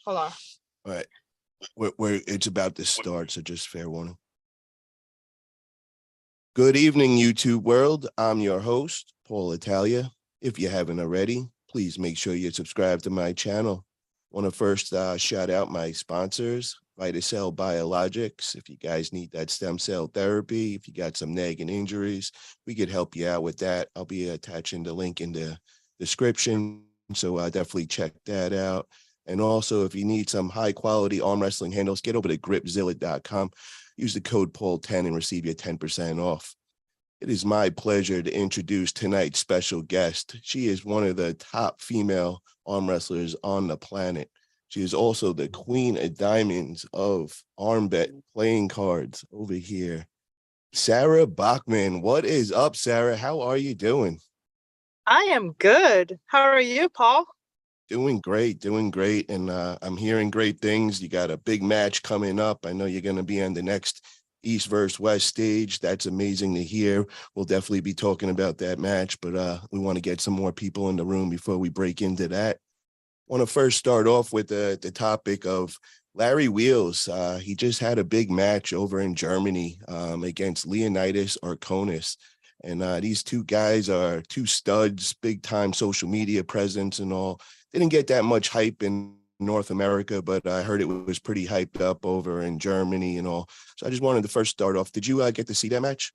Hold on. All right. It's about to start, so just fair warning. Good evening, YouTube world. I'm your host, Paul Italia. If you haven't already, please make sure you subscribe to my channel. Want to first shout out my sponsors, VitaCell Biologics. If you guys need that stem cell therapy, if you got some nagging injuries, we could help you out with that. I'll be attaching the link in the description, so definitely check that out. And also, if you need some high-quality arm wrestling handles, get over to gripzilla.com. Use the code PAUL10 and receive your 10% off. It is my pleasure to introduce tonight's special guest. She is one of the top female arm wrestlers on the planet. She is also the queen of diamonds of arm bet playing cards over here. Sarah Backman. What is up, Sarah? How are you doing? I am good. How are you, Paul? Doing great. And I'm hearing great things. You got a big match coming up. I know you're going to be on the next East versus West stage. That's amazing to hear. We'll definitely be talking about that match, but we want to get some more people in the room before we break into that. I want to first start off with the topic of Larry Wheels. He just had a big match over in Germany against Leonidas Arconis. And these two guys are two studs, big time social media presence and all. Didn't get that much hype in North America, but I heard it was pretty hyped up over in Germany and all. So I just wanted to first start off. Did you get to see that match?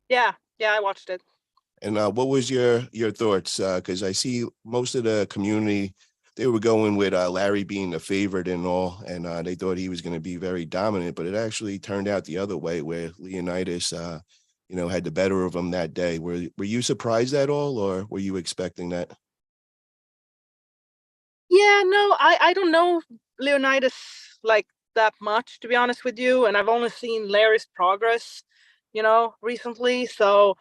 Yeah, I watched it. And what was your thoughts? Because I see most of the community, they were going with Larry being the favorite and all, and they thought he was going to be very dominant, but it actually turned out the other way where Leonidas had the better of him that day. Were you surprised at all, or were you expecting that? Yeah, no, I don't know Leonidas like that much, to be honest with you. And I've only seen Larry's progress, recently. So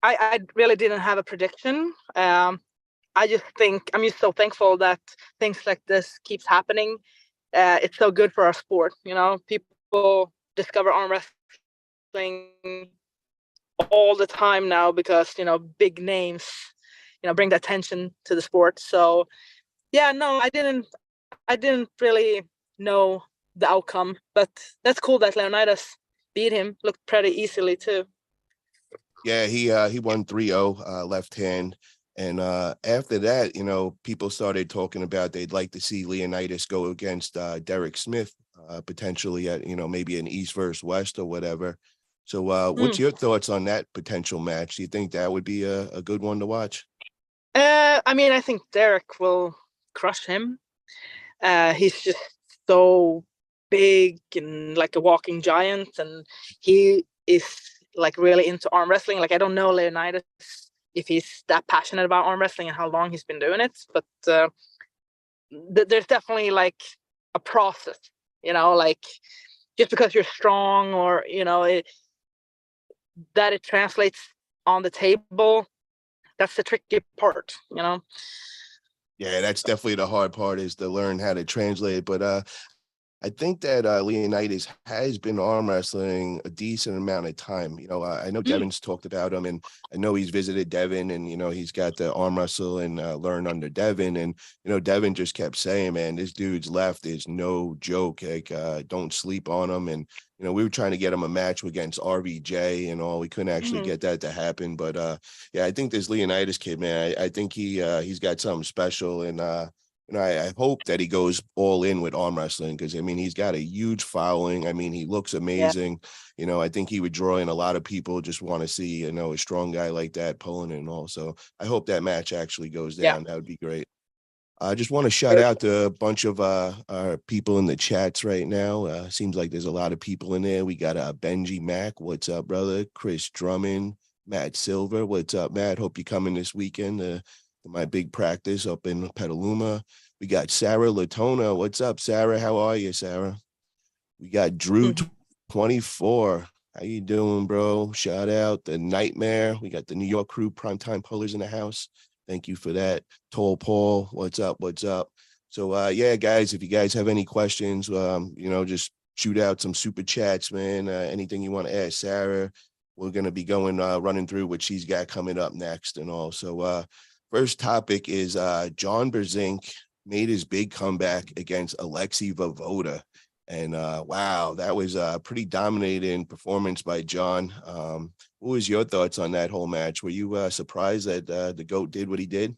I really didn't have a prediction. I just think I'm just so thankful that things like this keeps happening. It's so good for our sport. People discover arm wrestling all the time now because big names bring the attention to the sport. So yeah, no, I didn't really know the outcome, but that's cool that Leonidas beat him. Looked pretty easily too. Yeah, he won 3-0 left hand. And after that, people started talking about they'd like to see Leonidas go against Derek Smith, potentially at, maybe an East versus West or whatever. So what's your thoughts on that potential match? Do you think that would be a good one to watch? I think Derek will crush him. He's just so big and like a walking giant, and he is like really into arm wrestling. Like I don't know Leonidas if he's that passionate about arm wrestling and how long he's been doing it, but there's definitely like a process, like just because you're strong or that it translates on the table, that's the tricky part. Yeah, that's definitely the hard part, is to learn how to translate it. But I think that Leonidas has been arm wrestling a decent amount of time. I know Devon's talked about him, and I know he's visited Devon, and, he's got the arm wrestle and learn under Devon. And, Devon just kept saying, man, this dude's left is no joke. Like, don't sleep on him. And, we were trying to get him a match against RVJ and all. We couldn't actually get that to happen. But yeah, I think this Leonidas kid, man, I think he's got something special. And, I hope that he goes all in with arm wrestling because, he's got a huge following. He looks amazing. Yeah. I think he would draw in a lot of people, just want to see, a strong guy like that pulling it and all. So I hope that match actually goes down. Yeah. That would be great. I just want to shout out to a bunch of our people in the chats right now. Seems like there's a lot of people in there. We got Benji Mack. What's up, brother? Chris Drummond, Matt Silver. What's up, Matt? Hope you're coming this weekend. My big practice up in Petaluma. We got Sarah Latona. What's up, Sarah? How are you, Sarah? We got Drew 24. How you doing, bro? Shout out the Nightmare. We got the New York crew, primetime pullers in the house. Thank you for that. Tall Paul, what's up? So yeah, guys, if you guys have any questions, just shoot out some super chats, man. Anything you want to ask Sarah, we're gonna be going running through what she's got coming up next and all. So First topic is John Brzenk made his big comeback against Alexei Vovoda. And wow, that was a pretty dominating performance by John. What was your thoughts on that whole match? Were you surprised that the GOAT did what he did?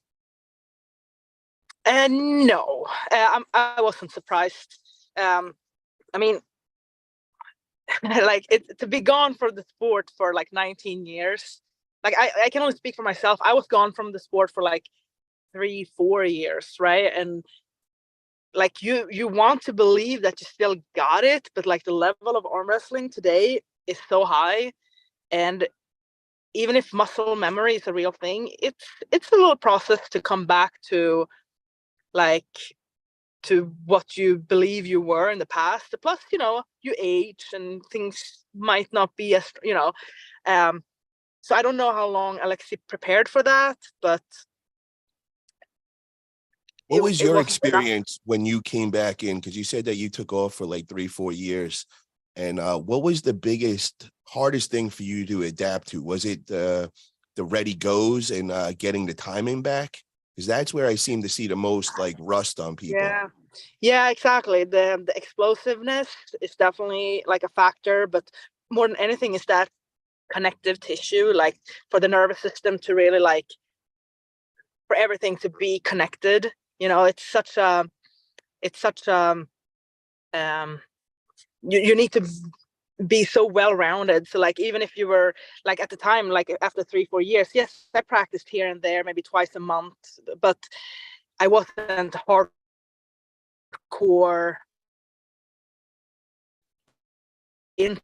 And no, I wasn't surprised. I mean, like to be gone from the sport for like 19 years. Like I can only speak for myself. I was gone from the sport for like 3-4 years, right? And like you want to believe that you still got it, but like the level of arm wrestling today is so high, and even if muscle memory is a real thing, it's a little process to come back to like to what you believe you were in the past. Plus, you age and things might not be as um so I don't know how long Alexi prepared for that, but What was it your wasn't enough. experience when you came back in? Because you said that you took off for like 3-4 years. And what was the biggest, hardest thing for you to adapt to? Was it the ready goes and getting the timing back? Because that's where I seem to see the most like rust on people. Yeah, exactly. The explosiveness is definitely like a factor, but more than anything is that connective tissue, like for the nervous system to really like for everything to be connected. It's such a um you need to be so well rounded. So like even if you were like at the time, like after 3-4 years, yes, I practiced here and there, maybe twice a month, but I wasn't hardcore into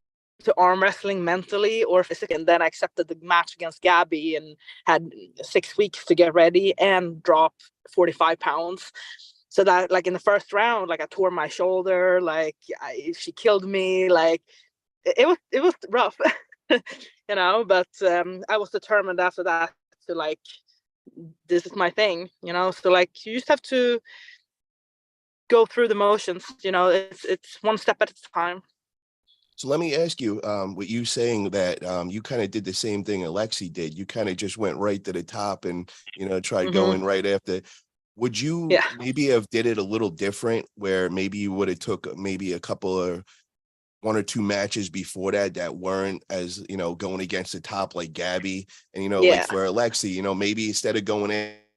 arm wrestling mentally or physically. And then I accepted the match against Gabby and had 6 weeks to get ready and drop 45 pounds. So that like in the first round, like I tore my shoulder, like she killed me, like it was rough, but I was determined after that to like, this is my thing, so like you just have to go through the motions, it's one step at a time. So let me ask you, with you saying that you kind of did the same thing Alexi did. You kind of just went right to the top and, tried Hmm. going right after. Would you Yeah. maybe have did it a little different where maybe you would have took maybe a couple of 1 or 2 matches before that weren't as, going against the top like Gabby and, like Yeah. for Alexi, maybe instead of going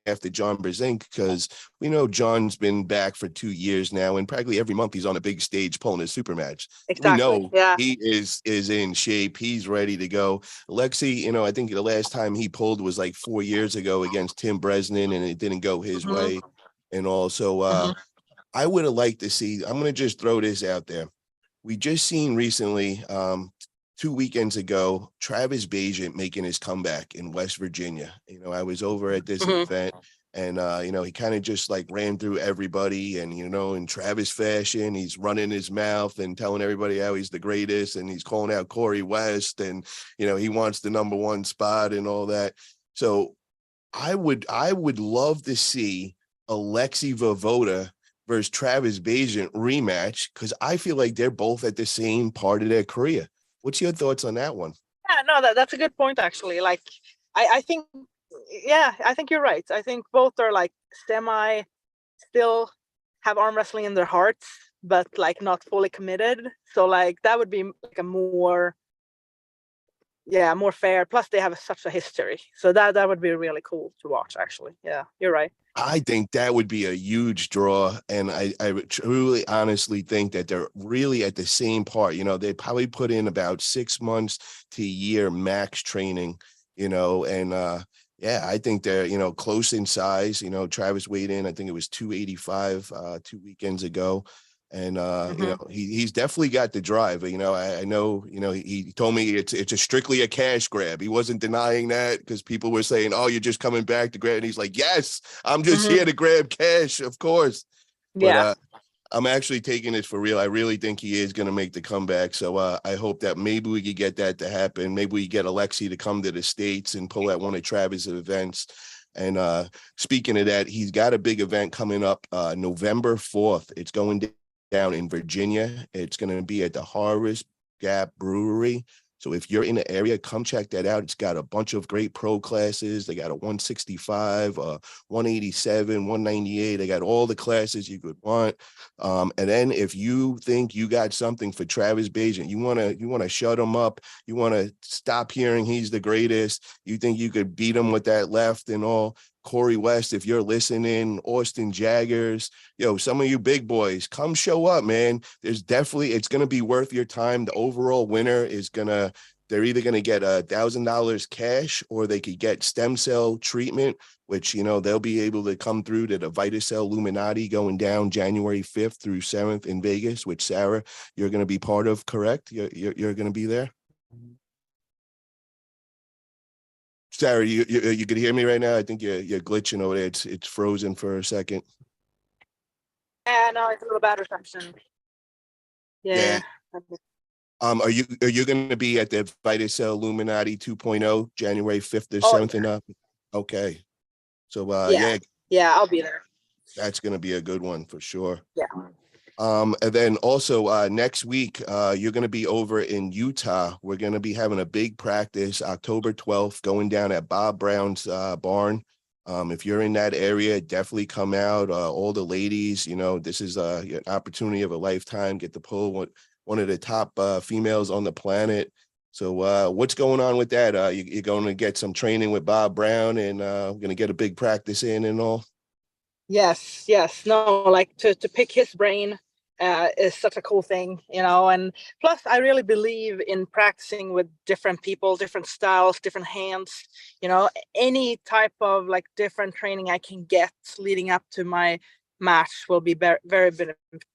after John Brzenk, because we know John's been back for 2 years now, and practically every month he's on a big stage pulling his super match. We Exactly. know Yeah. he is in shape. He's ready to go. Alexi, I think the last time he pulled was like 4 years ago against Tim Bresnan, and it didn't go his Hmm. way. And also, Hmm. I would have liked to see. I'm going to just throw this out there. We just seen recently, 2 weekends ago, Travis Bajent making his comeback in West Virginia. I was over at this Hmm. event and, he kind of just like ran through everybody and, in Travis fashion, he's running his mouth and telling everybody how he's the greatest and he's calling out Corey West and, he wants the #1 spot and all that. So I would love to see Alexei Vovoda versus Travis Bajent rematch because I feel like they're both at the same part of their career. What's your thoughts on that one? Yeah, no, that's a good point actually. Like I think, yeah, I think you're right. I think both are like semi still have arm wrestling in their hearts, but like not fully committed. So like that would be like a more, yeah, more fair. Plus they have such a history. So that would be really cool to watch actually. Yeah, you're right. I think that would be a huge draw. And I truly honestly think that they're really at the same part. They probably put in about 6 months to a year max training, and yeah, I think they're, close in size. Travis weighed in, I think it was 285 2 weekends ago. And Hmm. he's definitely got the drive. I know, he told me it's a strictly a cash grab. He wasn't denying that because people were saying, "Oh, you're just coming back to grab." And he's like, "Yes, I'm just Hmm. here to grab cash, of course." But Yeah. I'm actually taking this for real. I really think he is going to make the comeback. So I hope that maybe we could get that to happen. Maybe we get Alexi to come to the States and pull at one of Travis' events. And speaking of that, he's got a big event coming up November 4th. It's going down in Virginia. It's going to be at the Harvest Gap Brewery. So if you're in the area, come check that out. It's got a bunch of great pro classes. They got a 165, 187, 198. They got all the classes you could want. And then if you think you got something for Travis Bajan, you want to shut him up, you want to stop hearing he's the greatest, you think you could beat him with that left and all, Corey West, if you're listening, Austin Jaggers, some of you big boys, come show up, man. It's going to be worth your time. The overall winner is they're either going to get $1,000 cash, or they could get stem cell treatment, which, they'll be able to come through to the VitaCell Illuminati going down January 5th through 7th in Vegas, which Sarah, you're going to be part of, correct? You're going to be there? Sarah, you could hear me right now? I think you're glitching over there. It's frozen for a second. No, it's a little bad reception. Yeah. Are you going to be at the VitaCell Illuminati 2.0 January 5th or 7th and up? Okay. So yeah, I'll be there. That's going to be a good one for sure. Yeah. And then also next week, you're going to be over in Utah. We're going to be having a big practice October 12th going down at Bob Brown's barn. If you're in that area, definitely come out. All the ladies, this is an opportunity of a lifetime. Get to pull one of the top females on the planet. So what's going on with that? You're going to get some training with Bob Brown, and we're going to get a big practice in and all? Yes. No, like to pick his brain is such a cool thing, and plus I really believe in practicing with different people, different styles, different hands, any type of like different training I can get leading up to my match will be very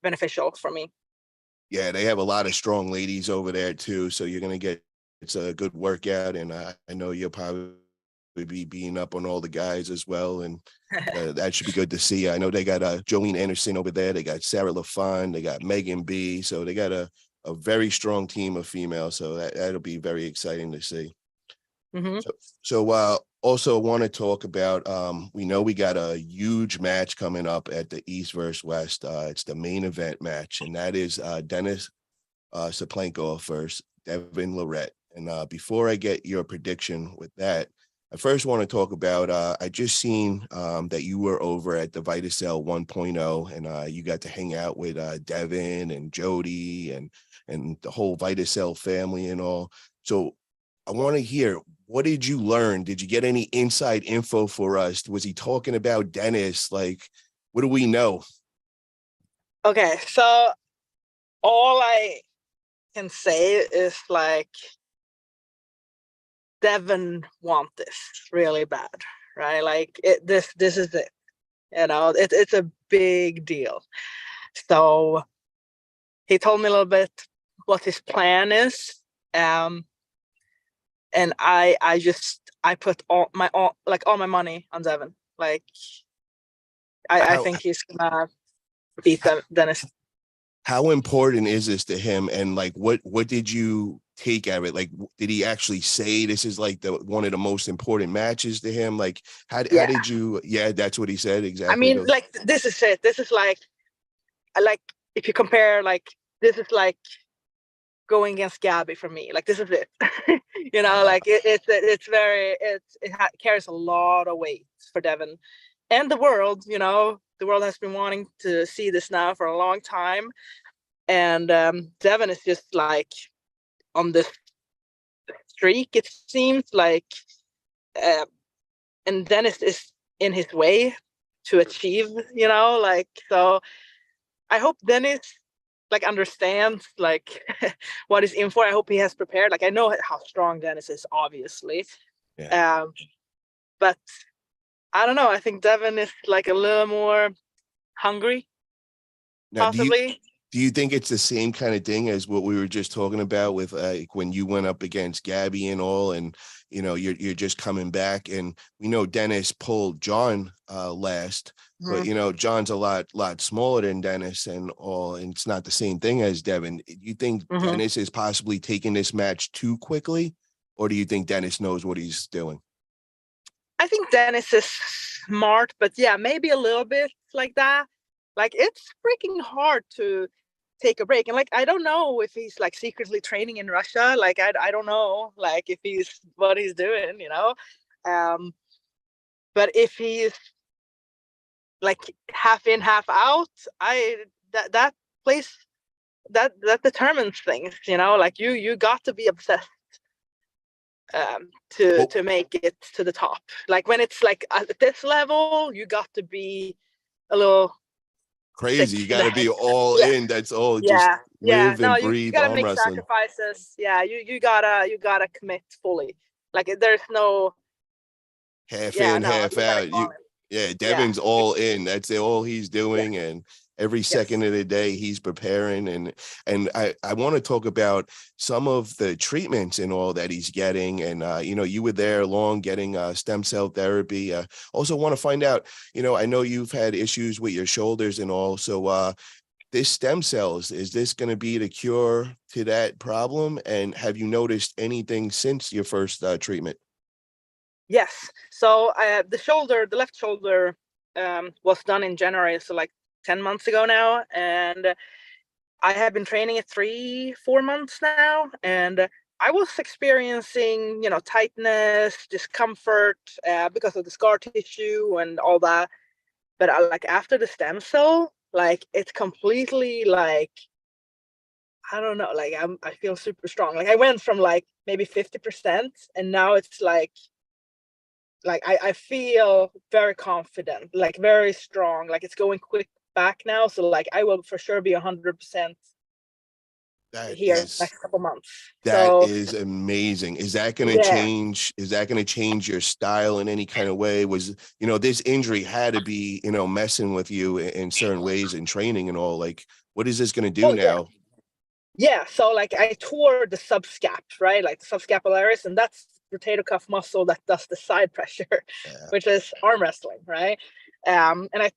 beneficial for me. Yeah, they have a lot of strong ladies over there too, so you're going to get, it's a good workout, and I know you'll probably be beating up on all the guys as well, and that should be good to see. I know they got Jolene Anderson over there, they got Sarah LaFon, they got Megan B, so they got a very strong team of females, so that'll be very exciting to see. Mm-hmm. So also want to talk about, we know we got a huge match coming up at the East versus West. It's the main event match, and that is Denis Saplenko versus Devon Larratt. And before I get your prediction with that, I first want to talk about, I just seen that you were over at the VitaCell 1.0, and you got to hang out with Devon and Jody and the whole VitaCell family and all. So I want to hear, what did you learn? Did you get any inside info for us? Was he talking about Denis? Like, what do we know? Okay, so all I can say is like, Devon want this really bad, right? Like this is it, it's a big deal. So he told me a little bit what his plan is, and I put all my money on Devon. Like I think he's gonna beat Denis. How important is this to him? And like, what did you take out of it? Like, did he actually say this is like one of the most important matches to him? Like, how did you? Yeah, that's what he said. Exactly. I mean, like, this is it. This is like if you compare, like, this is like going against Gabby for me. Like, this is it. Like it carries a lot of weight for Devon and the world. The world has been wanting to see this now for a long time, and Devon is just like on this streak, it seems like, and Denis is in his way to achieve, like, so I hope Denis like understands like what he's in for. I hope he has prepared. Like, I know how strong Denis is, obviously. Yeah. But I don't know. I think Devon is like a little more hungry, now, possibly. Do you think it's the same kind of thing as what we were just talking about with like when you went up against Gabby and all, and you're just coming back, and we know Denis pulled John last, but John's a lot smaller than Denis and all, and it's not the same thing as Devon. Do you think Denis is possibly taking this match too quickly, or do you think Denis knows what he's doing? I think Denis is smart, but yeah, maybe a little bit like that. Like, it's freaking hard to take a break. And like, I don't know if he's like secretly training in Russia. Like, I don't know, like if he's what he's doing, you know. But if he's like half in, half out, that place that determines things, you know. Like you got to be obsessed Well, to make it to the top. Like when it's like at this level, you got to be a little crazy. You sick in the got to head. be all Yeah, in. That's all. Just yeah. live No, and you breathe gotta arm make wrestling. sacrifices. Yeah, you gotta commit fully. Like there's no. Half Yeah, in, no, half you gotta out. go all in. Yeah, Yeah, Devon's all in. That's all he's yeah, doing, and every second yes. of the day he's preparing. And I want to talk about some of the treatments and all that he's getting. And you were there along getting stem cell therapy. Also want to find out. I know you've had issues with your shoulders and all. So this stem cells, is this going to be the cure to that problem? And have you noticed anything since your first treatment? Yes. So the left shoulder, was done in January, so like 10 months ago now, and I have been training it 4 months now, and I was experiencing, tightness, discomfort, because of the scar tissue and all that. But like after the stem cell, like it's completely like I don't know, like I feel super strong. Like I went from like maybe 50%, and now it's like I feel very confident, like very strong, like it's going quick back now. So like I will for sure be 100% That here is next couple months. That So is amazing. Is that going to yeah. change? Is that going to change your style in any kind of way? This injury had to be, messing with you in certain ways in training and all. Like, what is this going to do Oh yeah. now? Yeah. So like I tore the subscap, right? Like the subscapularis, and that's rotator cuff muscle that does the side pressure, Yeah. which is arm wrestling, right? And I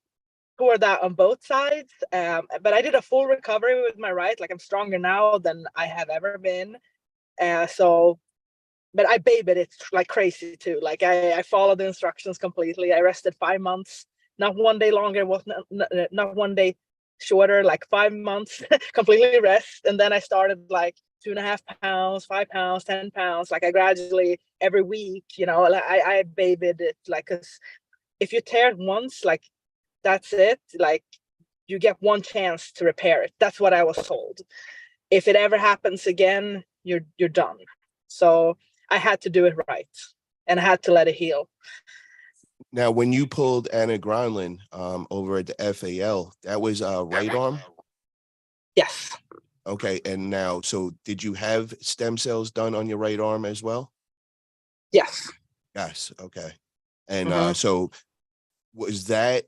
tore that on both sides. But I did a full recovery with my right. Like I'm stronger now than I have ever been. So but I babied it like crazy too. Like I followed the instructions completely. I rested 5 months, not one day longer, was not one day shorter, like 5 months completely rest. And then I started like 2.5 pounds, 5 pounds, 10 pounds. Like I gradually every week, like I babied it. Like, cause if you tear it once, like that's it. Like you get one chance to repair it. That's what I was told. If it ever happens again, you're done. So I had to do it right, and I had to let it heal. Now, when you pulled Anna Gronlin over at the FAL, that was right arm. Yes. Okay. And now, so did you have stem cells done on your right arm as well? Yes. Yes. Okay. And Mm-hmm. so was that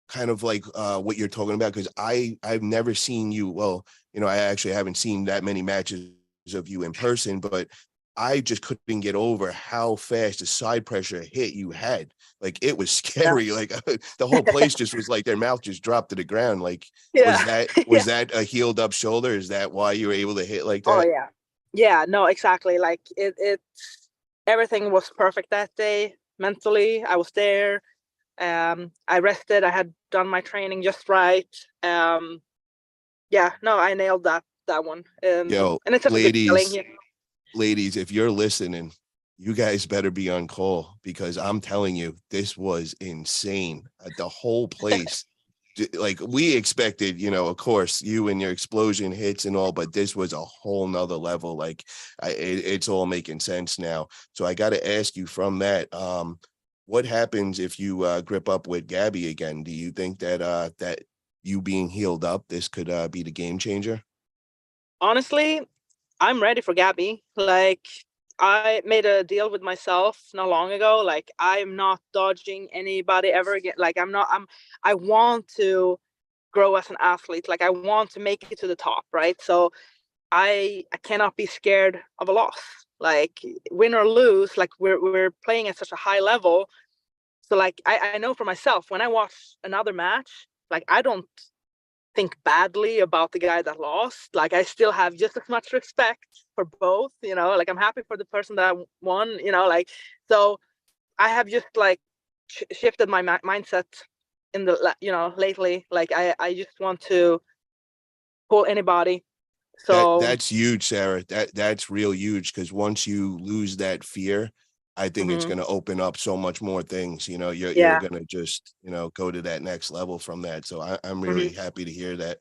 kind of like what you're talking about? Because I've never seen you. Well, I actually haven't seen that many matches of you in person, but I just couldn't get over how fast the side pressure hit you had. Like it was Yeah. scary. Like the whole place just was like their mouth just dropped to the ground. Like Yeah. was Yeah. that a healed up shoulder? Is that why you were able to hit like Oh that? yeah. Yeah. No, exactly. Like it. Everything was perfect that day. Mentally, I was there. I rested. I had done my training just right. Yeah. No, I nailed that one. Yo, And it's such a good feeling. ladies, Yeah. ladies, if you're listening, you guys better be on call because I'm telling you, this was insane. The whole place, like we expected, of course, you and your explosion hits and all, but this was a whole nother level. Like it's all making sense now. So I got to ask you from that, what happens if you grip up with Gabby again? Do you think that you being healed up, this could be the game changer? Honestly, I'm ready for Gabby. Like I made a deal with myself not long ago. Like I'm not dodging anybody ever again. Like I want to grow as an athlete. Like I want to make it to the top, right? So I cannot be scared of a loss. Like win or lose, like we're playing at such a high level. So like I know for myself when I watch another match, like I don't think badly about the guy that lost. Like I still have just as much respect for both, like I'm happy for the person that won, like so I have just like shifted my mindset in the lately. Like I just want to pull anybody. So That's huge, Sarah. That's real huge, because once you lose that fear, I think it's mhm, going to open up so much more things. You know, you're yeah, going to just, go to that next level from that. So I'm mhm, really happy to hear that.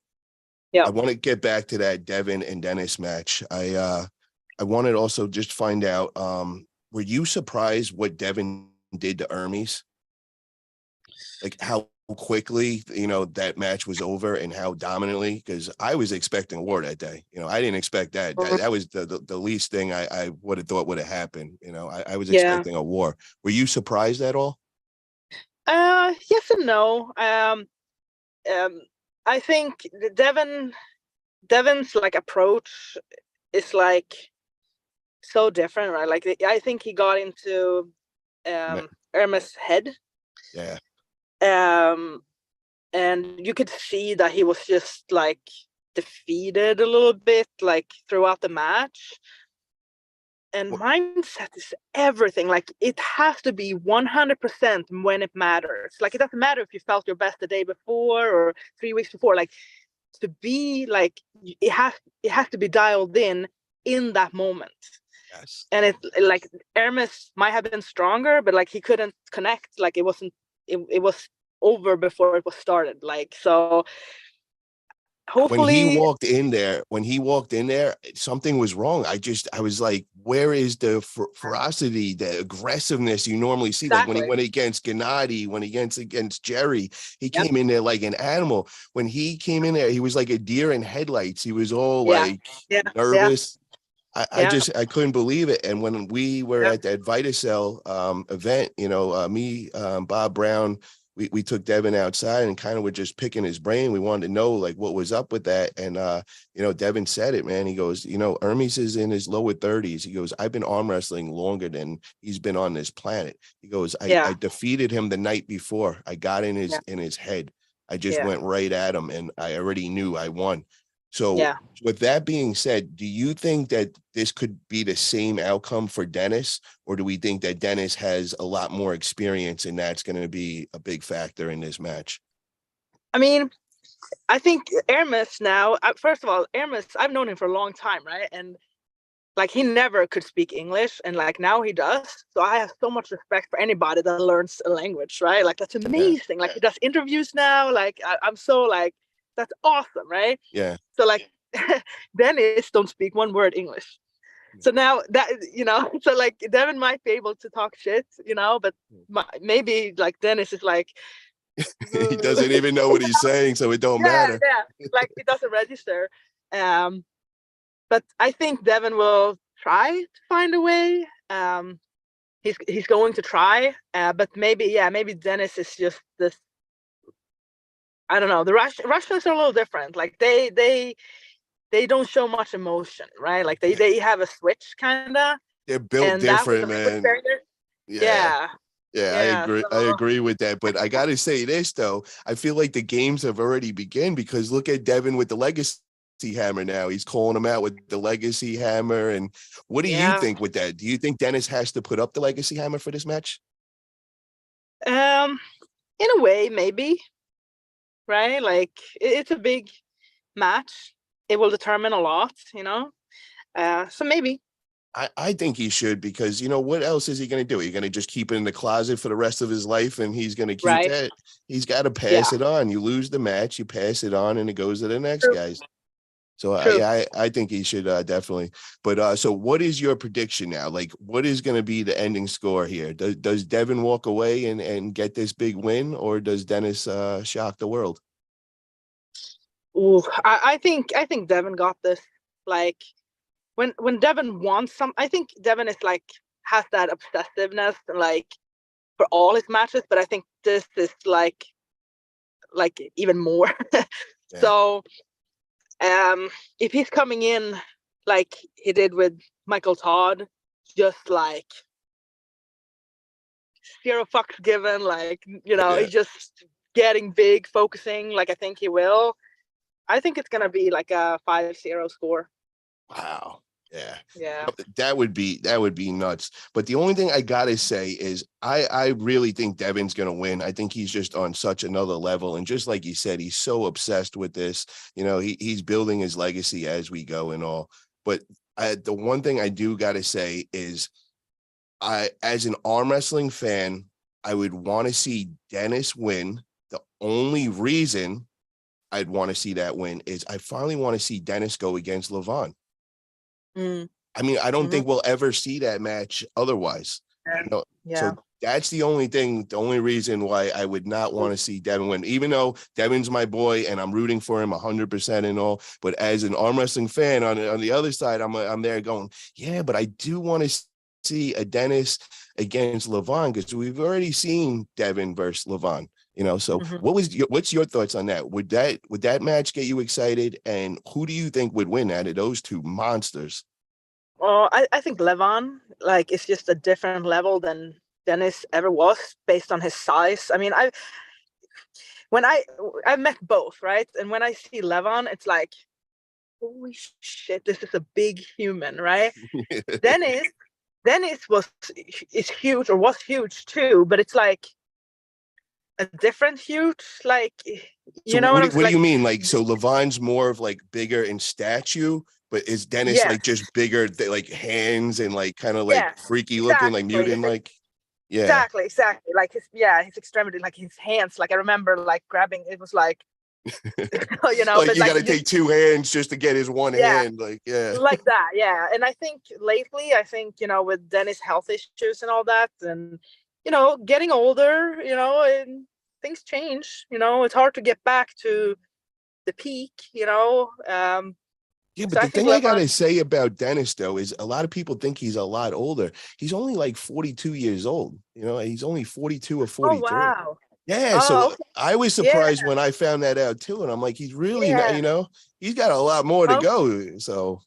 yeah. I want to get back to that Devon and Dennis match. I wanted also just find out, were you surprised what Devon did to Hermes? Like how quickly, that match was over and how dominantly, because I was expecting war that day. I didn't expect that. That was the least thing I would have thought would have happened. I was Yeah. expecting a war. Were you surprised at all? Yes and no. Um, I think Devon's like approach is like so different, right? Like I think he got into Ma- Hermes' head, Yeah. um, and you could see that he was just like defeated a little bit, like throughout the match. And Well, mindset is everything. Like it has to be 100% when it matters. Like it doesn't matter if you felt your best the day before or 3 weeks before. Like to be like it has to be dialed in that moment. yes. And it like Hermes might have been stronger, but like he couldn't connect. Like it wasn't. It was over before it was started. Like so. Hopefully, When he walked in there, something was wrong. I was like, where is the ferocity, the aggressiveness you normally see? Like when he exactly. went against Gennady, when he against Jerry, he Yep. came in there like an animal. When he came in there, he was like a deer in headlights. He was all Yeah. like Yeah. Yeah. nervous. Yeah. I couldn't believe it. And when we were Yeah. at that Vitacell event, me, Bob Brown, we took Devon outside and kind of were just picking his brain. We wanted to know like what was up with that. And Devon said it, man. He goes, Hermes is in his lower 30s. He goes, I've been arm wrestling longer than he's been on this planet. He goes, I Yeah. defeated him the night before. I got Yeah. in his head. I just Yeah. went right at him and I already knew I won. So Yeah. with that being said, do you think that this could be the same outcome for Dennis, or do we think that Dennis has a lot more experience and that's going to be a big factor in this match? I mean, I think Hermes now. First of all, Hermes, I've known him for a long time, right? And like he never could speak English, and like now he does. So I have so much respect for anybody that learns a language, right? Like that's Yeah, amazing. Like he does interviews now. Like I'm so like that's awesome, right? yeah, So like Dennis don't speak one word English. So now that so like Devon might be able to talk shit, but maybe like Dennis is like, he doesn't even know what he's saying, so it don't yeah, matter. yeah, like it doesn't register. Um, but I think Devon will try to find a way. He's going to try, but maybe Dennis is just this. I don't know. The Russians are a little different. Like they don't show much emotion, right? Like they have a switch kinda, They're built and that was different, a switch man. barrier. Yeah. Yeah, Yeah, I yeah. agree. I So agree with that. But I got to say this, though. I feel like the games have already begun, because look at Devon with the legacy hammer now. He's calling him out with the legacy hammer. And what do you yeah. think with that? Do you think Dennis has to put up the legacy hammer for this match? Um, in a way, maybe, right? Like it's a big match. It will determine a lot. So maybe, I think he should, because what else is he going to do? You're going to just keep it in the closet for the rest of his life, and he's going to keep right? that. He's got to Yeah. pass it on. You lose the match, you pass it on, and it goes to the next True. guys. So True. I think he should definitely. But so what is your prediction now? Like, what is going to be the ending score here? Does Devon walk away and get this big win, or does Dennis shock the world? Ooh, I think Devon got this. Like when Devon wants some, I think Devon is like has that obsessiveness like for all his matches, but I think this is like even more. Yeah, So if he's coming in like he did with Michael Todd, just like zero fucks given, like yeah. he's just getting big, focusing, like I think he will. I think it's gonna be like a 5-0 score. Wow. Yeah. Yeah. That would be nuts. But the only thing I gotta say is I really think Devon's gonna win. I think he's just on such another level. And just like you said, he's so obsessed with this. He's building his legacy as we go and all. But the one thing I do gotta say is as an arm wrestling fan, I would want to see Dennis win. The only reason I'd want to see that win is I finally want to see Dennis go against Levan. Mm. I mean, I don't Mhm. think we'll ever see that match otherwise. Yeah. So that's the only reason why I would not want to see Devon win, even though Devon's my boy and I'm rooting for him 100% and all. But as an arm wrestling fan on the other side, I'm there going, yeah, but I do want to see a Dennis against Levan because we've already seen Devon versus Levan. So Mhm. what's your thoughts on that? Would that match get you excited? And who do you think would win out of those two monsters? Well, I think Levan, like, is just a different level than Dennis ever was based on his size. I mean, I met both, right? And when I see Levan, it's like, holy shit, this is a big human, right? Dennis, Dennis is huge, or was huge too, but it's like a different huge, like, So you know what I'm what do like? you mean? Like, so Levan's more of like bigger in statue, but is Dennis Yes, like just bigger, like hands and like kind of like yes, freaky looking, like exactly. mutant, like yeah. Exactly. Like his extremity, like his hands. Like I remember, like grabbing. It was like, Like but you like got to take two hands just to get his one yeah, hand, like yeah. like that, yeah. And I think lately, with Dennis' health issues and all that, and getting older, and things change. It's hard to get back to the peak. Yeah, but So the I think thing I Levan. gotta say about Dennis though is a lot of people think he's a lot older. He's only like 42 years old. He's only 42 or Oh 43. wow. Yeah, Oh so okay. I was Yeah. surprised when I found that out too. And I'm like, he's really not, Yeah. he's got a lot more to Oh, go. So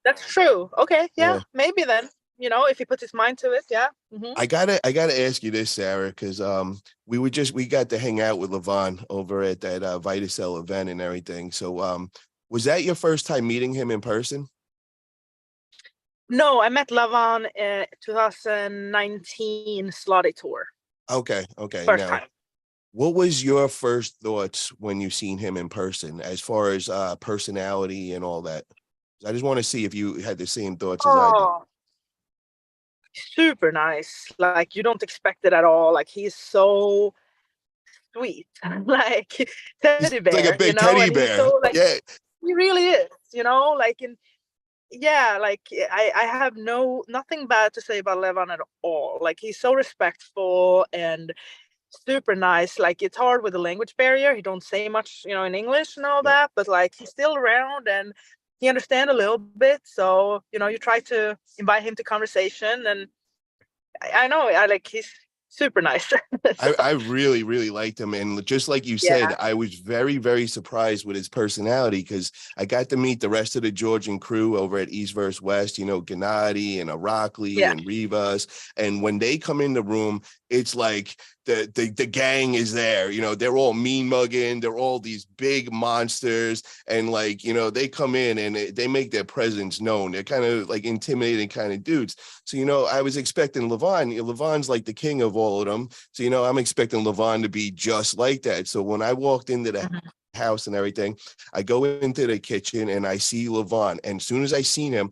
that's true. Okay. Yeah. yeah. Maybe then. If he puts his mind to it. Yeah. I gotta ask you this, Sarah, because we got to hang out with Levan over at that Vitacell event and everything. So was that your first time meeting him in person? No, I met Levan in 2019 Slotty tour. Okay. First Now, time. what was your first thoughts when you seen him in person, as far as personality and all that? I just want to see if you had the same thoughts as I did. Oh, super nice. Like you don't expect it at all. Like he's so sweet. Like He's teddy like a bear, big teddy and he's bear. so like Yeah, he really is, like in yeah, like I have nothing bad to say about Levan at all. Like he's so respectful and super nice. Like it's hard with the language barrier. He don't say much, in English and all yeah. that, but like he's still around and he understand a little bit. So, you try to invite him to conversation and I know I like he's super nice. So I really, really liked him. And just like you said, yeah, I was very, very surprised with his personality because I got to meet the rest of the Georgian crew over at East vs. West, Gennady and Arakli yeah, and Rivas. And when they come in the room, it's like the gang is there. They're all mean mugging. They're all these big monsters. And like, they come in and they make their presence known. They're kind of like intimidating kind of dudes. So, I was expecting Levan. Levan's like the king of all of them. So, I'm expecting Levan to be just like that. So when I walked into the mhm, house and everything, I go into the kitchen and I see Levan. And as soon as I seen him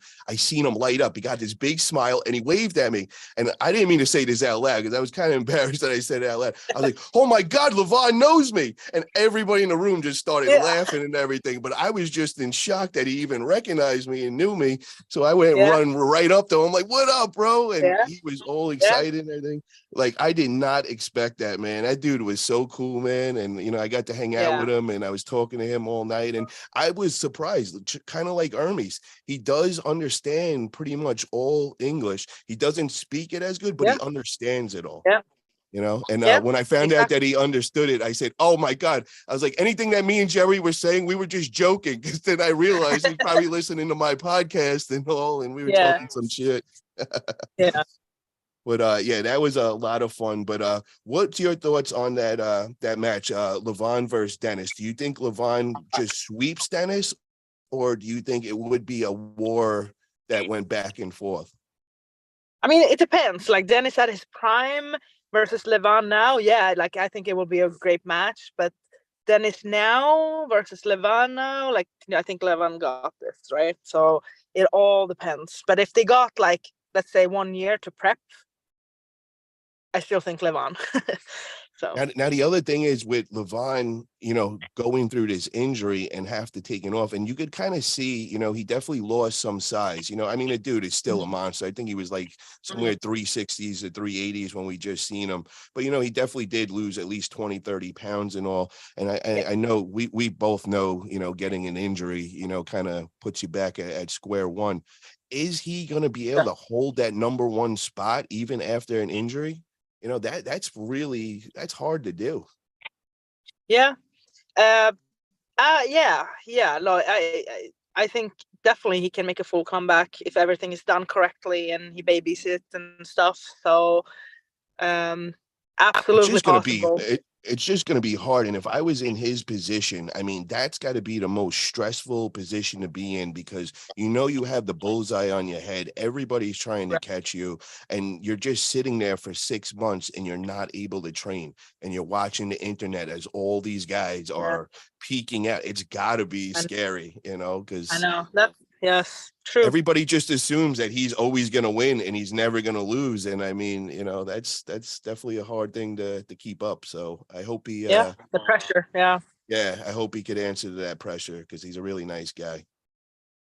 light up. He got this big smile and he waved at me. And I didn't mean to say this out loud because I was kind of embarrassed that I said it out loud. I was like, oh my God, Levan knows me. And everybody in the room just started yeah, laughing and everything. But I was just in shock that he even recognized me and knew me. So I went yeah, run right up to him, like, what up, bro? And yeah, he was all yeah, excited and everything. Like, I did not expect that, man. That dude was so cool, man. And, I got to hang out yeah, with him and I was talking to him all night. And I was surprised, kind of like Hermes. He does understand pretty much all English. He doesn't speak it as good, but yeah, he understands it all. yeah, And yeah, when I found out exactly. that he understood it, I said, "Oh my God!" I was like, "Anything that me and Jerry were saying, we were just joking." Because then I realized he's probably listening to my podcast and all, and we were Yeah, talking some shit. yeah. But yeah, that was a lot of fun. But what's your thoughts on that match, Levan versus Dennis? Do you think Levan just sweeps Dennis, or do you think it would be a war that went back and forth? I mean, it depends. Like Dennis at his prime versus Levan now, yeah, like I think it will be a great match. But Dennis now versus Levan now, like I think Levan got this, right? So it all depends. But if they got like, let's say 1 year to prep, I still think Levan. So Now the other thing is with Levan, going through this injury and have to take it off, and you could kind of see, he definitely lost some size. I mean, the dude is still a monster. I think he was like somewhere 360s to 380s when we just seen him. But he definitely did lose at least 20, 30 pounds and all. And I know we both know, getting an injury, kind of puts you back at square one. Is he going to be able to hold that number one spot even after an injury? That's hard to do. yeah. Yeah. No, I think definitely he can make a full comeback if everything is done correctly and he babysits and stuff. So, absolutely possible. It's just going to be hard. And if I was in his position, I mean, that's got to be the most stressful position to be in, because you have the bullseye on your head. Everybody's trying to catch you, and you're just sitting there for 6 months and you're not able to train, and you're watching the internet as all these guys are peeking out. It's got to be scary, because I know that. Yes, true. Everybody just assumes that he's always going to win and he's never going to lose. And I mean, that's definitely a hard thing to keep up. So I hope he, the pressure. Yeah. Yeah. I hope he could answer to that pressure, because he's a really nice guy.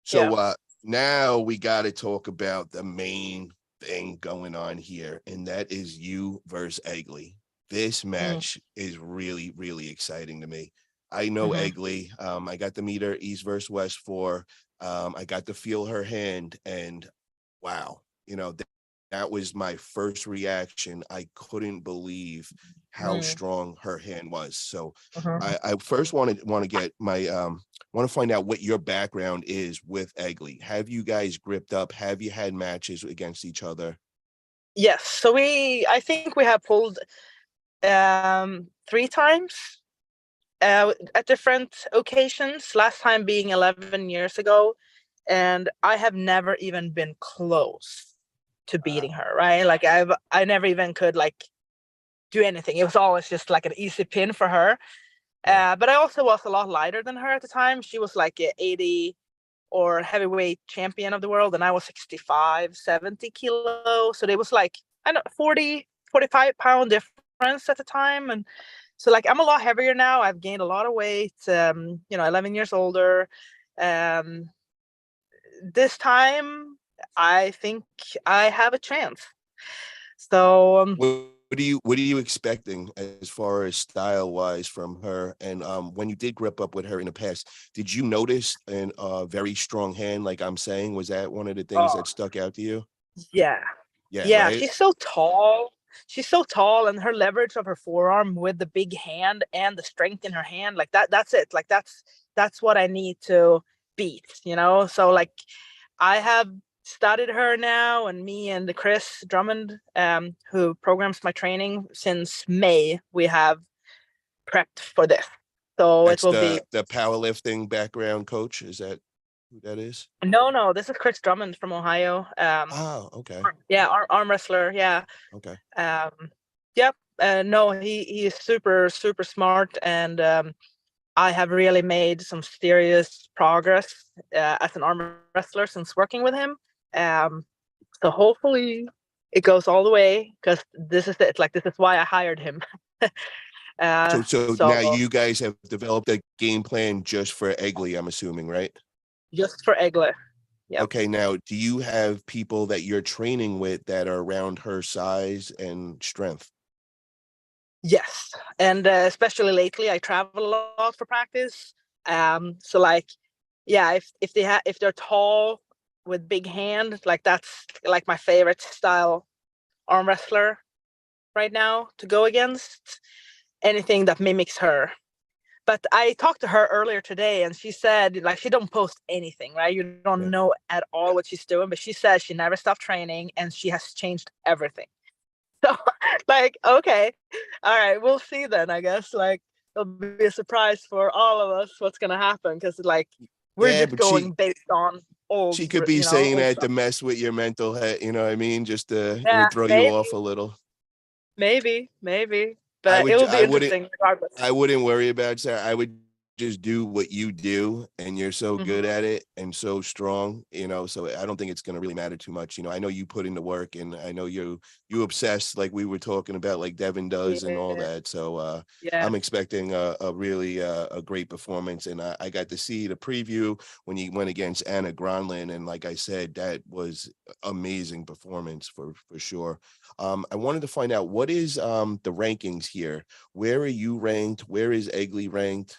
So, now we got to talk about the main thing going on here. And that is you versus Egle. This match is really, really exciting to me. I know Egle. I got to meet her East versus West for. I got to feel her hand, and wow, that was my first reaction. I couldn't believe how strong her hand was. So I first want to get my want to find out what your background is with Egle. Have you guys gripped up? Have you had matches against each other? Yes. So I think we have pulled 3 times. At different occasions, last time being 11 years ago, and I have never even been close to beating her, right? Like I never even could like do anything. It was always just like an easy pin for her. But I also was a lot lighter than her at the time. She was like a 80 or heavyweight champion of the world, and I was 65, 70 kilos. So there was like, I don't know, 40, 45 pound difference at the time. And so like I'm a lot heavier now. I've gained a lot of weight, 11 years older. This time I think I have a chance. So what are you expecting as far as style wise from her? And when you did grip up with her in the past, did you notice a very strong hand? Like I'm saying, was that one of the things that stuck out to you? Yeah. Right? She's so tall. She's so tall, and her leverage of her forearm with the big hand and the strength in her hand, like that's it. Like that's what I need to beat, So like I have studied her now, and me and the Chris Drummond, who programs my training since May, we have prepped for this. So That's it will be the powerlifting background coach. Is that who that is? No, this is Chris Drummond from Ohio. Oh, okay. Yeah, arm wrestler. Yeah. Okay. Yep. No, he is super, super smart, and I have really made some serious progress as an arm wrestler since working with him. So hopefully it goes all the way, because this is it. Like this is why I hired him. So now you guys have developed a game plan just for Egle, I'm assuming, right? Just for Egle. Yep. Okay, now do you have people that you're training with that are around her size and strength? Yes, and especially lately, I travel a lot for practice. So like, yeah, if they're tall with big hand, like that's like my favorite style arm wrestler right now to go against. Anything that mimics her. But I talked to her earlier today, and she said like she don't post anything, right? You don't know at all what she's doing, but she says she never stopped training and she has changed everything. So like, okay, all right, we'll see then, I guess. Like it'll be a surprise for all of us what's gonna happen, because like we're just going based on old, She could be you know, saying old that to stuff. mess with your mental head, you know what I mean? Just to, Yeah, throw you maybe, off a little. maybe, I but it would, will be I wouldn't, interesting regardless. I wouldn't worry about Sarah. I would just do what you do, and you're so good Hmm. at it and so strong, so I don't think it's going to really matter too much. I know you put in the work, and I know you obsess, like we were talking about, like Devon does and all Yeah, that. So yeah. I'm expecting a really a great performance. And I got to see the preview when you went against Anna Gronlund, and like I said, that was amazing performance for sure. I wanted to find out, what is the rankings here? Where are you ranked? Where is Egle ranked?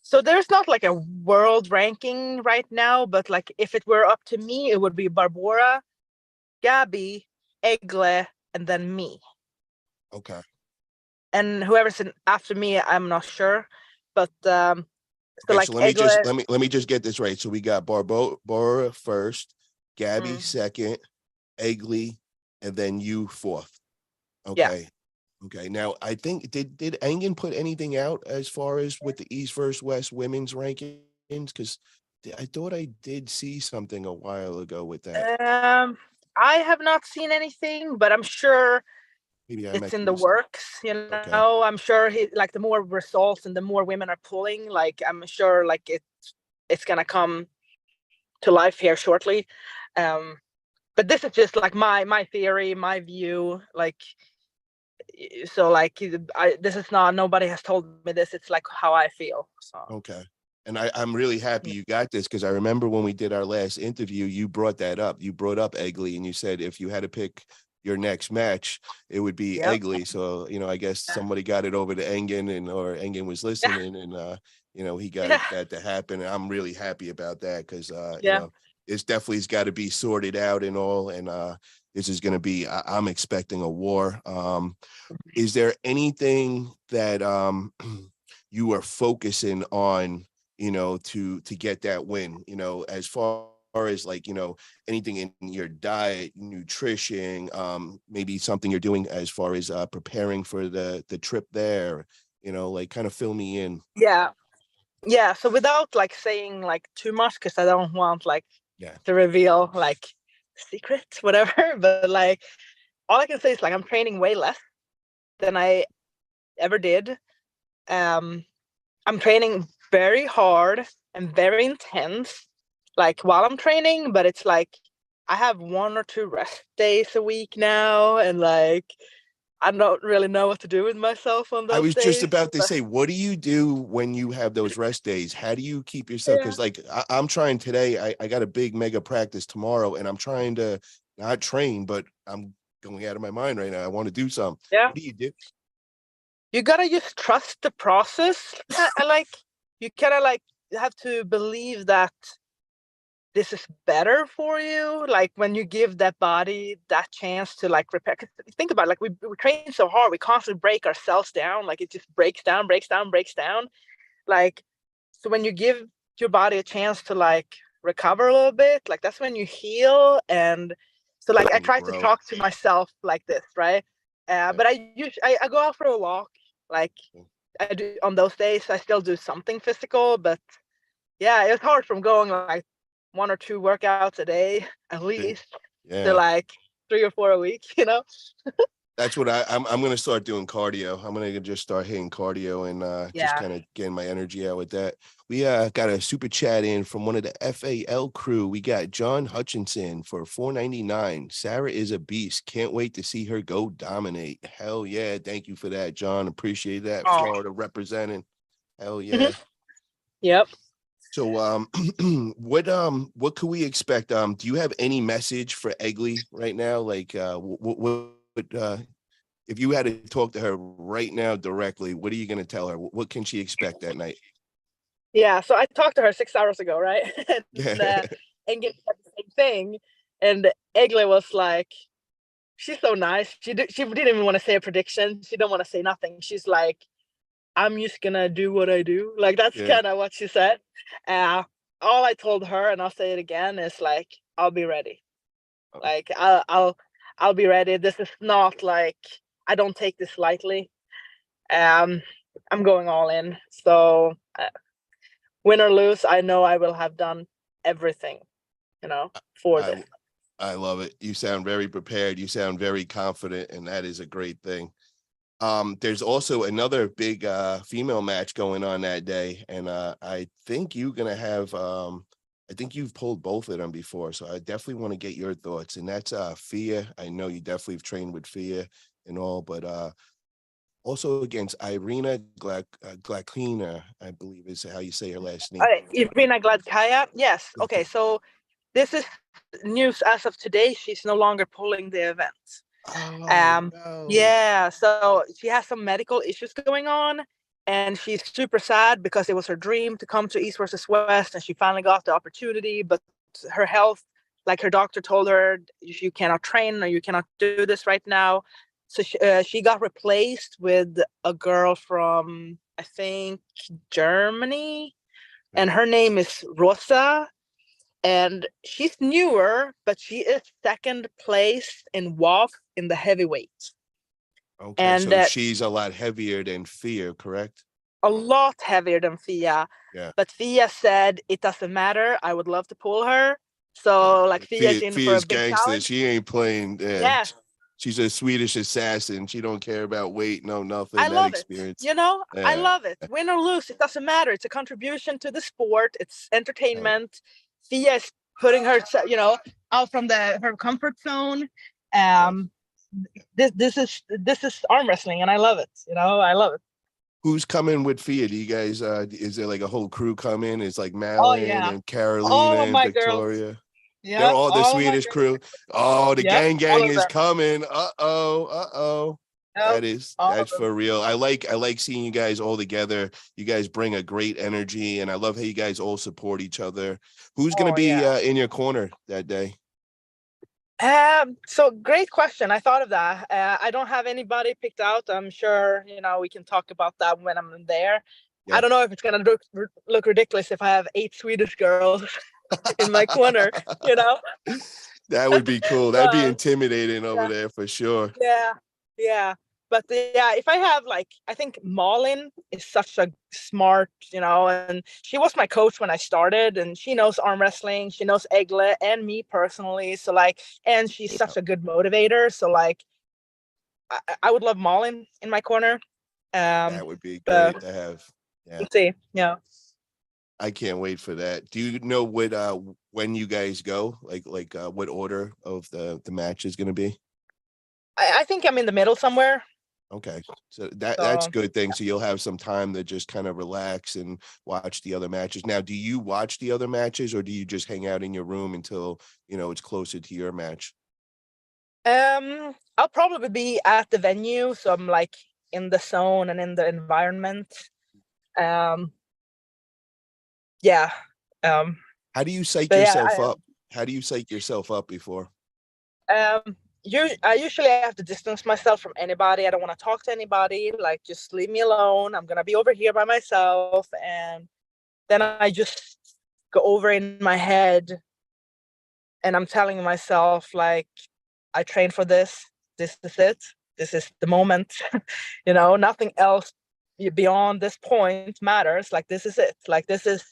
So there's not like a world ranking right now, but like if it were up to me, it would be Barbora, Gabby, Egle, and then me. Okay. And whoever's after me, I'm not sure. But so Okay, like so let me Egle, just let me just get this right. So we got Barbara first, Gabby mm, second, Egle, and then you fourth. yeah. Okay. Okay. Now I think, did Engen put anything out as far as with the East versus West women's rankings? Because I thought I did see something a while ago with that. I have not seen anything, but I'm sure Maybe I it's might in the missed it. works, you Okay. know. I'm sure he like the more results and the more women are pulling, like I'm sure like it's gonna come to life here shortly. Um, but this is just like my theory, my view. Like so, like this is not, nobody has told me this. It's like how I feel. So Okay. And I'm really happy yeah, you got this, because I remember when we did our last interview, you brought that up. You brought up Egle, and you said if you had to pick your next match, it would be yep, Egle. So, I guess yeah, somebody got it over to Engen, or Engen was yeah, listening, and he got yeah, that to happen. And I'm really happy about that, because yeah. it's definitely's got to be sorted out and all. And this is gonna be, I'm expecting a war. Is there anything that you are focusing on, to get that win, as far as, like, anything in your diet, nutrition, maybe something you're doing as far as preparing for the trip there, like, kind of fill me in. Yeah. Yeah, so without like saying like too much, because I don't want like Yeah. to reveal like secrets, whatever. But like all I can say is like I'm training way less than I ever did. Um, I'm training very hard and very intense, like while I'm training, but it's like I have 1 or 2 rest days a week now, and like I don't really know what to do with myself on I those was just days. about to But say, what do you do when you have those rest days? How do you keep yourself? yeah, Because, like, I'm trying today. I got a big mega practice tomorrow, and I'm trying to not train, but I'm going out of my mind right now. I want to do something. yeah. What do you do? You gotta just trust the process. I like you kind of like have to believe that this is better for you. Like when you give that body that chance to like repair. 'Cause think about it, like we train so hard, we constantly break ourselves down. Like it just breaks down, breaks down, breaks down. Like so when you give your body a chance to like recover a little bit, like that's when you heal. And so like I And you try to grow. talk to myself like this, right? Yeah. But I go out for a walk, like I do on those days. I still do something physical, but yeah, it's hard from going like 1 or 2 workouts a day at least to Yeah. like 3 or 4 a week, you know? That's what I'm gonna start doing cardio. I'm gonna just start hitting cardio, and just Yeah. kind of getting my energy out with that. We got a super chat in from one of the FAL crew. We got John Hutchinson for 4.99. Sarah is a beast. Can't wait to see her go dominate. Hell yeah. Thank you for that, John. Appreciate that. Oh. Florida representing. Hell yeah. Yep. So what could we expect? Do you have any message for Egle right now? Like if you had to talk to her right now directly, what are you going to tell her? What can she expect that night? Yeah. So I talked to her 6 hours ago, right? Yeah. And get the same thing. And Egle was like, she's so nice. She didn't even want to say a prediction. She don't want to say nothing. She's like, I'm just gonna do what I do. Like that's Yeah. kind of what she said. Uh, all I told her, and I'll say it again, is like, I'll be ready. Like I'll be ready. This is not like I don't take this lightly. Um, I'm going all in. So win or lose, I know I will have done everything, for I this. I love it. You sound very prepared. You sound very confident, and that is a great thing. There's also another big female match going on that day, and I think you're gonna have I think you've pulled both of them before, so I definitely want to get your thoughts. And that's Fia. I know you definitely have trained with Fia and all, but also against Irina Glaklina, I believe is how you say her last name. Irina Gladkaya, yes. Okay, so this is news as of today. She's no longer pulling the event. Oh no. Yeah, so she has some medical issues going on, and she's super sad because it was her dream to come to East versus West, and she finally got the opportunity. But her health, like her doctor told her, you cannot train or you cannot do this right now. So she got replaced with a girl from, I think, Germany, and her name is Rosa. And she's newer, but she is second place in WAF in the heavyweight. Okay, And so she's a lot heavier than Fia, correct? a lot heavier than Fia. Yeah. But Fia said it doesn't matter. I would love to pull her. So like Fia's in for a Fia's big gangster. challenge. She ain't playing. Yeah. She's a Swedish assassin. She don't care about weight, no nothing. I that love experience. it. I love it. Win or lose, it doesn't matter. It's a contribution to the sport. It's entertainment. Fia is putting her, out from her comfort zone. This is arm wrestling, and I love it. I love it. Who's coming with Fia? Do you guys is there like a whole crew coming? It's like Malin and Carolina and Victoria. Girls. Yeah, they're all the Swedish crew. Oh, the gang is coming. Uh-oh. That's for real. I like seeing you guys all together. You guys bring a great energy, and I love how you guys all support each other. Who's gonna be in your corner that day? So great question. I thought of that. I don't have anybody picked out. I'm sure we can talk about that when I'm there. Yeah. I don't know if it's gonna look ridiculous if I have 8 Swedish girls in my corner. That would be cool. That'd be intimidating over there for sure. Yeah. But if I have I think Malin is such a smart, and she was my coach when I started, and she knows arm wrestling, she knows Egle and me personally. So and she's such a good motivator. So I would love Malin in my corner. That would be great to have. Yeah. Let's see. Yeah. I can't wait for that. Do you know what when you guys go? Like what order of the match is going to be? I think I'm in the middle somewhere. Okay, so that's a good thing. So you'll have some time to just kind of relax and watch the other matches. Now, do you watch the other matches, or do you just hang out in your room until it's closer to your match? I'll probably be at the venue, so I'm in the zone and in the environment. Yeah. How do you psych yourself up? How do you psych yourself up before? I usually have to distance myself from anybody. I don't want to talk to anybody. Just leave me alone. I'm gonna be over here by myself, and then I just go over in my head, and I'm telling myself I trained for this. This is it. This is the moment. Nothing else beyond this point matters. This is it. This is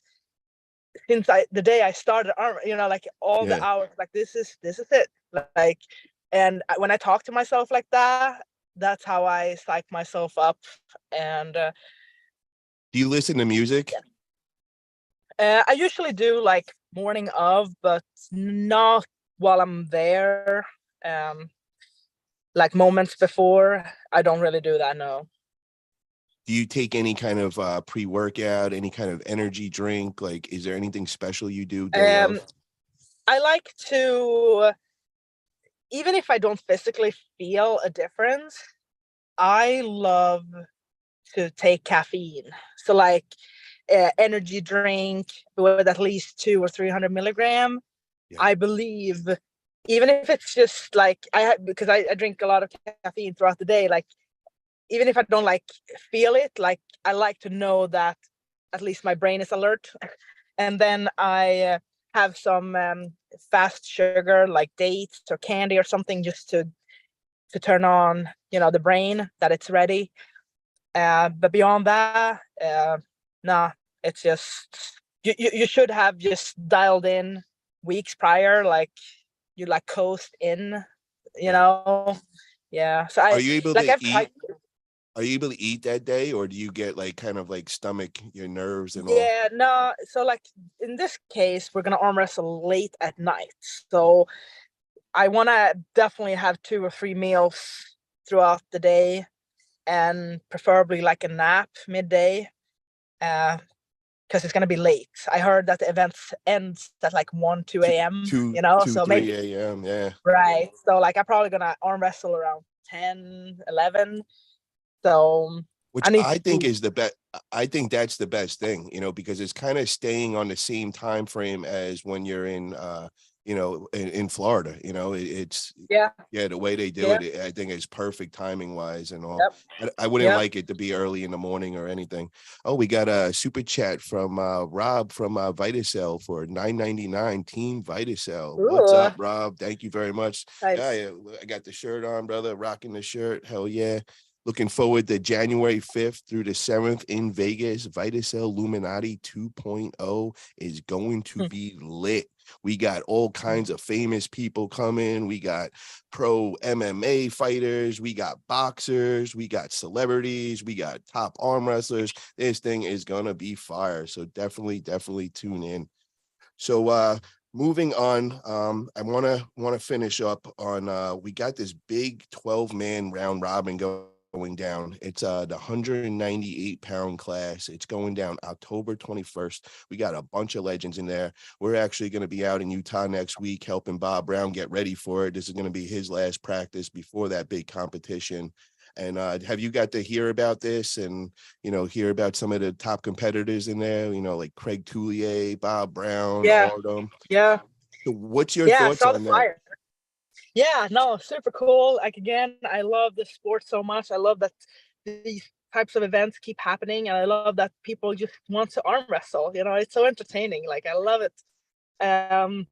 since the day I started arm. All the hours. This is it. And when I talk to myself like that, that's how I psych myself up. And do you listen to music? I usually do morning of, but not while I'm there. Moments before, I don't really do that. No. Do you take any kind of pre-workout, any kind of energy drink? Is there anything special you do? I like to. Even if I don't physically feel a difference, I love to take caffeine. So energy drink with at least 200 or 300 milligram. Yeah. I believe even if it's just because I drink a lot of caffeine throughout the day, even if I don't feel it, I like to know that at least my brain is alert. And then I have some fast sugar dates or candy or something just to turn on the brain that it's ready. But beyond that, nah, it's just you should have just dialed in weeks prior, like you like coast in, you know. Yeah. So Are you able I've to tried. eat? Are you able to eat that day, or do you get like kind of like stomach, your nerves and all? Yeah, no. So like in this case, we're gonna arm wrestle late at night. So I wanna definitely have 2 or 3 meals throughout the day, and preferably like a nap midday. Because it's gonna be late. I heard that the event ends at like 1, 2 Two, a.m., two, two, so maybe 3 a.m. Yeah. right. So like I'm probably gonna arm wrestle around 10, 11. So Which I need I think to. is the best. I think that's the best thing, because it's kind of staying on the same time frame as when you're in, in Florida. It's Yeah, yeah, the way they do yeah, it, I think is perfect timing wise and all. yep, I wouldn't yep. like it to be early in the morning or anything. Oh, we got a super chat from Rob from Vitacell for $9.99. Team Vitacell. What's Ooh, up, Rob? Thank you very much. Yeah, nice. yeah, I got the shirt on, brother. Rocking the shirt. Hell yeah. Looking forward to January 5th through the 7th in Vegas. Vitacell Illuminati 2.0 is going to be lit. We got all kinds of famous people coming. We got pro MMA fighters. We got boxers. We got celebrities. We got top arm wrestlers. This thing is going to be fire. So definitely tune in. So moving on, I want to finish up on we got this big 12-man round robin going down. It's the 198-pound class. It's going down October 21st. We got a bunch of legends in there. We're actually going to be out in Utah next week helping Bob Brown get ready for it. This is going to be his last practice before that big competition. And have you got to hear about this and hear about some of the top competitors in there, like Craig Toulier, Bob Brown, Yeah, Artem? yeah, So what's your yeah. I thoughts saw the on that? flyer. Yeah, no, super cool. Like again, I love the sport so much. I love that these types of events keep happening, and I love that people just want to arm wrestle. It's so entertaining. Like I love it. Um,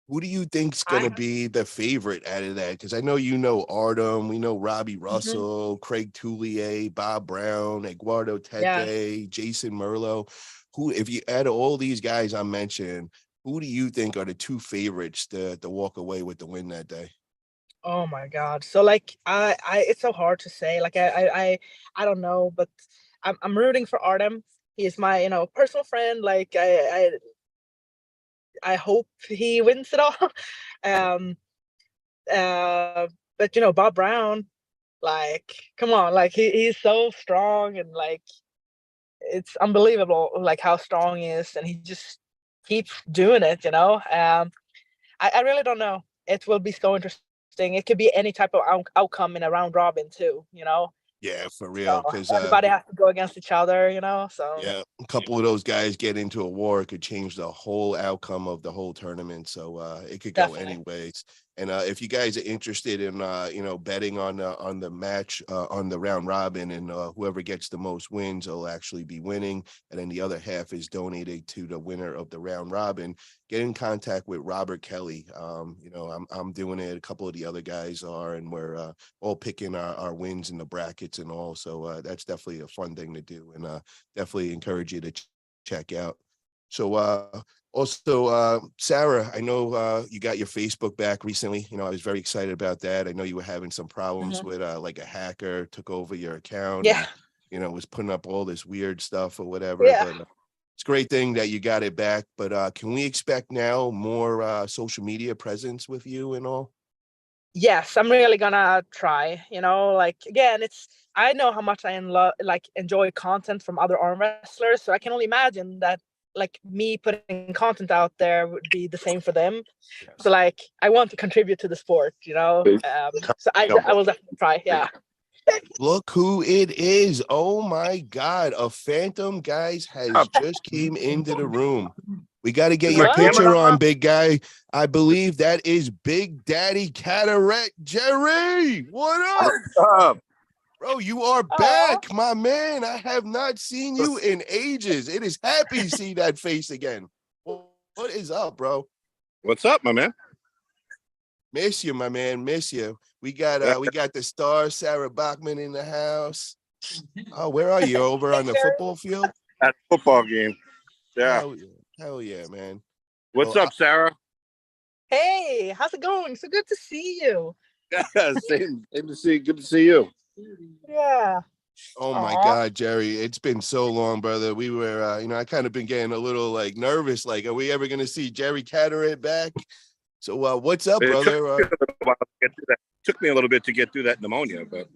Who do you think's gonna I be the favorite out of that? Because I know Artem, we know Robbie mhm, Russell, Craig Toulier, Bob Brown, Eduardo yeah. Tete, Jason Merlo. Who, if you add all these guys I mentioned, who do you think are the two favorites to walk away with the win that day? Oh my God. So like it's so hard to say. Like I don't know, but I'm rooting for Artem. He is my personal friend. Like I hope he wins it all. um but Bob Brown, like come on, like he's so strong, and like it's unbelievable like how strong he is, and he just keeps doing it. I really don't know. It will be so interesting. It could be any type of outcome in a round robin too. Yeah, for So real. Because everybody has to go against each other. So yeah, a couple of those guys get into a war, it could change the whole outcome of the whole tournament. So it could go definitely, anyways. And if you guys are interested in betting on the match on the round robin, and whoever gets the most wins will actually be winning, and then the other half is donated to the winner of the round robin. Get in contact with Robert Kelly. I'm doing it. A couple of the other guys are, and we're all picking our wins in the brackets and all. So that's definitely a fun thing to do, and definitely encourage you to check out. So also Sarah, I know you got your Facebook back recently. I was very excited about that. I know you were having some problems hmm with like a hacker took over your account yeah, and was putting up all this weird stuff or whatever. yeah. But it's a great thing that you got it back. But can we expect now more social media presence with you and all? Yes, I'm really gonna try. Like again, I know how much like enjoy content from other arm wrestlers, so I can only imagine that like me putting content out there would be the same for them. So like I want to contribute to the sport. So I will definitely try. Yeah. Look who it is. Oh my God. A phantom, guys, has just came into the room. We got to get your What? picture on, big guy. I believe that is Big Daddy Cadorette. Jerry, what up? Up? Bro, you are Oh, back, my man. I have not seen you in ages. It is happy to see that face again. What is up, bro? What's up, my man? Miss you, my man. Miss you. We got the star Sarah Backman in the house. Oh, where are you? Over on the picture. football field? At a football game. Yeah. Hell yeah. Hell yeah, man. What's Well, up, Sarah? Hey, how's it going? So good to see you. Yeah, same to see. Good to see you. Yeah. oh my Aw. God, Jerry, it's been so long, brother. We were, I kind of been getting a little like nervous. Like, are we ever gonna see Jerry Cadorette back? So, what's up, It took brother? me a little while to get through that. Took me a little bit to get through that pneumonia, but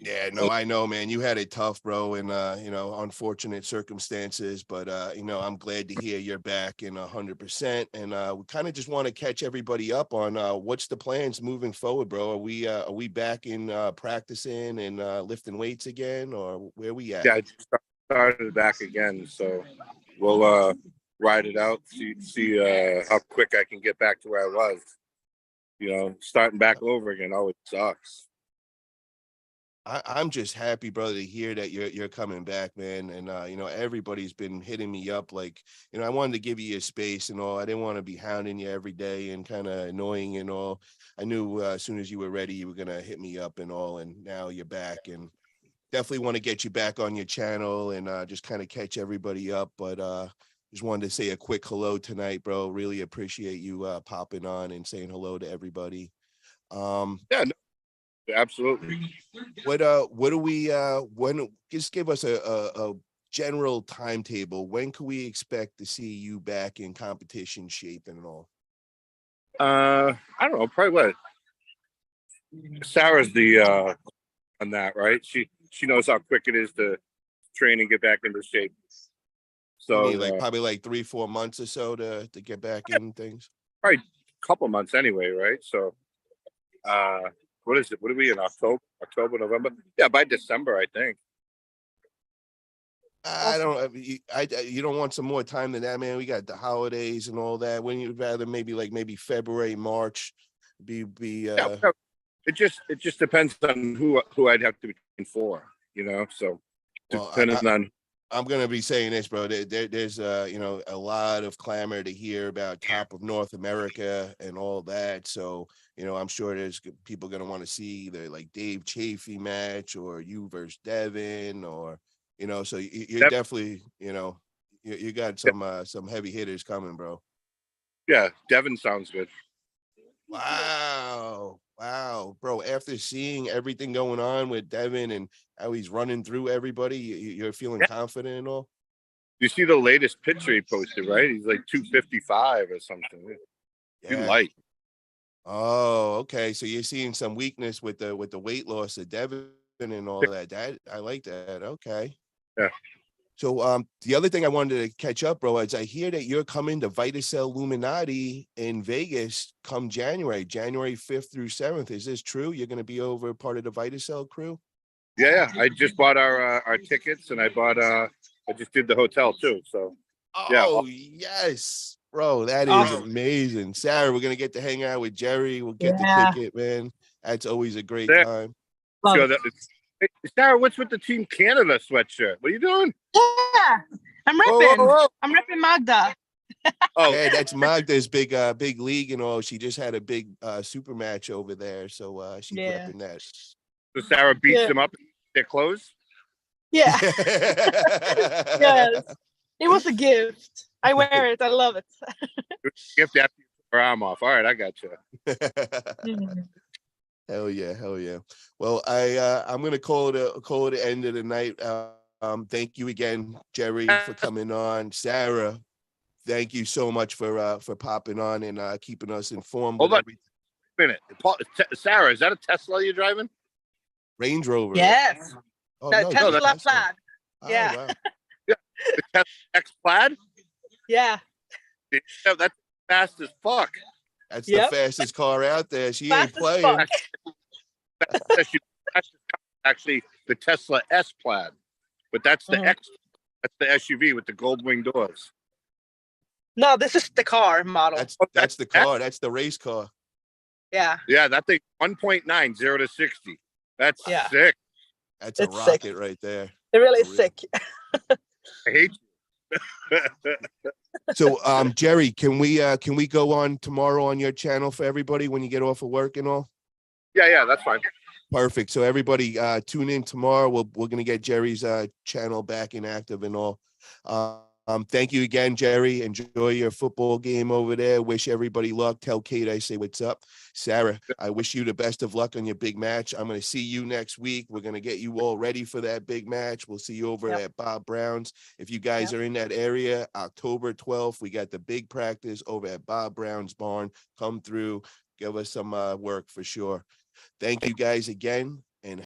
Yeah, no, I know, man. You had it tough, bro, and unfortunate circumstances. But I'm glad to hear you're back in 100%. And we kind of just want to catch everybody up on what's the plans moving forward, bro. Are we back in practicing and lifting weights again, or where we at? yeah, I just started back again. So we'll ride it out. See how quick I can get back to where I was. Starting back over again always sucks. I'm just happy, brother, to hear that you're coming back, man. And everybody's been hitting me up like, I wanted to give you a space and all. I didn't want to be hounding you every day and kind of annoying and all. I knew as soon as you were ready, you were gonna hit me up and all. And now you're back, and definitely want to get you back on your channel and just kind of catch everybody up. But just wanted to say a quick hello tonight, bro. Really appreciate you popping on and saying hello to everybody. Yeah, no, absolutely. What do we when just give us a general timetable? When can we expect to see you back in competition shape and all? I don't know, probably what Sarah's the on that, right? She knows how quick it is to train and get back into shape. You So mean like probably like 3-4 months or so to get back in things? probably a couple months anyway, right? So what is it? What are we in October, November? Yeah, by December, I think. I don't. You don't want some more time than that, man. We got the holidays and all that. When you'd rather maybe February, March, be Yeah, it just depends on who I'd have to be training for, So well, depending on I'm gonna be saying this, bro. There's a lot of clamor to hear about top of North America and all that. So I'm sure there's people gonna want to see the like Dave Chafee match or you versus Devon or So you're definitely you got some heavy hitters coming, bro. yeah, Devon sounds good. Wow, bro. After seeing everything going on with Devon and how he's running through everybody, you're feeling confident and all? You see the latest picture he posted, right? He's like 255 or something. Too Yeah. light. Oh, okay. So you're seeing some weakness with the weight loss of Devon and all that. That I like that. Okay. Yeah. So the other thing I wanted to catch up, bro, is I hear that you're coming to Vitacell Illuminati in Vegas come January 5th through 7th. Is this true? You're gonna be over part of the Vitacell crew? Yeah. I just bought our tickets and I just did the hotel too. So yeah. Oh yes, bro, that is Awesome. amazing. Sarah, we're gonna get to hang out with Jerry. We'll get the ticket, man. That's always a great time. So hey, Sarah, what's with the Team Canada sweatshirt? What are you doing? Yeah. I'm Whoa, repping. whoa, whoa. I'm repping Magda. Oh, Yeah, that's Magda's big league and all. She just had a big super match over there, so she's repping that. so Sarah beats them up in their clothes? Yeah. Yes. It was a gift. I wear it. I love it. You have to have her arm off. All right, I got you. Hell yeah. Well, I'm gonna call it the end of the night. Thank you again, Jerry, for coming on. Sarah, thank you so much for popping on and keeping us informed. Hold with on a minute. Sarah, is that a Tesla you're driving? Range Rover. Yes. Oh, No, no, Tesla Tesla. Plaid. Oh, Yeah. wow. Yeah. The Tesla X Plaid? Yeah. Yeah, that's fast as fuck. That's the fastest car out there. She ain't Fast as playing. fuck. Actually, the Tesla S Plaid, but that's the X. That's the SUV with the gold wing doors. No, this is the car model. That's the car. That's the race car. Yeah. Yeah, that thing 1.9 0 to 60. That's sick. That's a It's rocket sick. right there. It really is sick. I hate you. So, Jerry, can we go on tomorrow on your channel for everybody when you get off of work and all? Yeah, that's fine. Perfect. So everybody, tune in tomorrow. We're gonna get Jerry's channel back and active and all. Thank you again, Jerry. Enjoy your football game over there. Wish everybody luck. Tell Kate I say what's up. Sarah, I wish you the best of luck on your big match. I'm going to see you next week. We're going to get you all ready for that big match. We'll see you over at Bob Brown's. If you guys are in that area, October 12th, we got the big practice over at Bob Brown's barn. Come through, give us some work for sure. Thank you guys again.